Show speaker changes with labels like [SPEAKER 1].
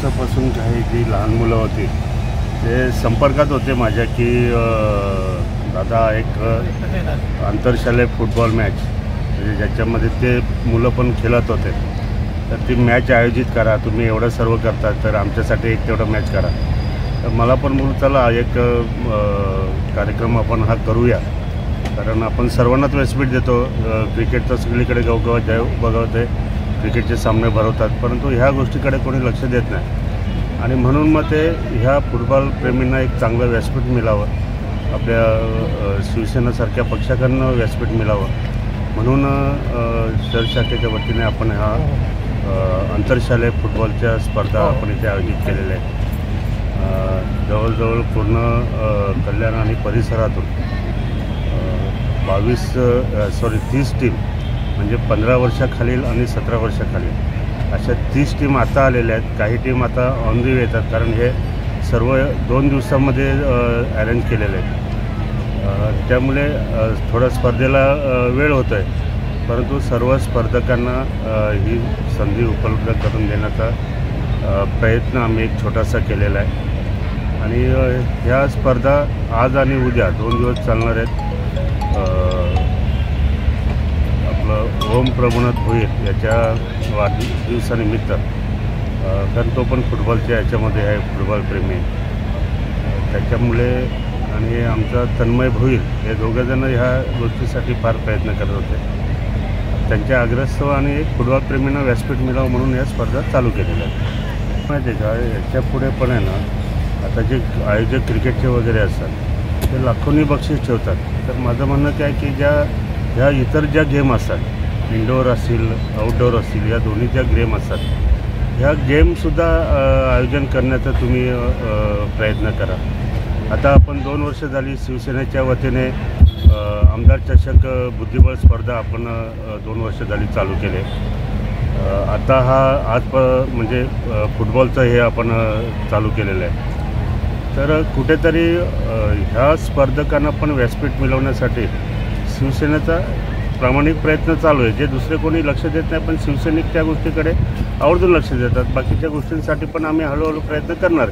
[SPEAKER 1] दिवसापासून काही जी लहान मुलं होती ते संपर्कात होते माझ्या की दादा एक आंतरशालेय फुटबॉल मॅच म्हणजे ज्याच्यामध्ये ते मुलं पण खेळत होते, तर ती मॅच आयोजित करा, तुम्ही एवढं सर्व करता तर आमच्यासाठी एक तेवढं मॅच करा. तर मला पण बोलू चला एक कार्यक्रम आपण हा करूया, कारण आपण सर्वांनाच व्यासपीठ देतो. क्रिकेट तर सगळीकडे गावगावात जय बघवते, क्रिकेटचे सामने भरवतात, परंतु ह्या गोष्टीकडे कोणी लक्ष देत नाही आणि म्हणून मग ते ह्या फुटबॉल प्रेमींना एक चांगलं व्यासपीठ मिळावं, आपल्या शिवसेनेसारख्या पक्षाकडनं व्यासपीठ मिळावं म्हणून शहर शाखेच्या वतीने आपण हा आंतरशालेय फुटबॉलच्या स्पर्धा आपण इथे आयोजित केलेल्या आहेत. जवळजवळ पूर्ण कल्याण आणि परिसरातून 30 टीम म्हणजे 15 वर्षाखालील आणि 17 वर्षाखालील अशा 30 टीम आता आलेल्या आहेत. काही टीम आता ऑन दी वे येतात, कारण हे सर्व 2 दिवसामध्ये अरेंज केलेले आहेत. त्यामुळे थोडा स्पर्धेला वेळ होतो आहे, परंतु सर्व स्पर्धकांना ही संधी उपलब्ध करून देण्याचा प्रयत्न आम्ही एक छोटासा केलेला आहे आणि ह्या स्पर्धा आज आणि उद्या 2 दिवस चालणार आहेत. आपलं ओम प्रभुनाथ भोईर याच्या वाढदिवसानिमित्त, कारण तो पण फुटबॉलच्या याच्यामध्ये आहे, फुटबॉल प्रेमी त्याच्यामुळे, आणि आमचा तन्मय भोईर हे दोघंजणं ह्या गोष्टीसाठी फार प्रयत्न करत होते. त्यांच्या आग्रहास्तव आणि फुटबॉल प्रेमींना व्यासपीठ मिळावं म्हणून या स्पर्धा चालू केलेल्या आहेत. माहिती आहे का, याच्या पुढे पण आहे ना, आता जे आयोजक क्रिकेटचे वगैरे असतात ते लाखोंनी बक्षीस ठेवतात. तर माझं म्हणणं काय की ह्या इतर ज्या गेम असतात, इनडोअर असतील आउटडोअर असतील, या दोन्ही ज्या गेम असतात, ह्या गेमसुद्धा आयोजन करण्याचा तुम्ही प्रयत्न करा. आता आपण 2 वर्ष झाली शिवसेनेच्या वतीने आमदार चषक बुद्धिबळ स्पर्धा आपण 2 वर्ष झाली चालू केले. आता हा म्हणजे फुटबॉलचं हे आपण चालू केलेलं आहे. तर कुठेतरी ह्या स्पर्धकांना पण व्यासपीठ मिळवण्यासाठी शिवसेनेचा प्रामाणिक प्रयत्न चालू आहे. जे दुसरे कोणी लक्ष देत नाही, पण शिवसैनिक त्या गोष्टीकडे आवर्जून लक्ष देतात. बाकीच्या गोष्टींसाठी पण आम्ही हळूहळू प्रयत्न करणार.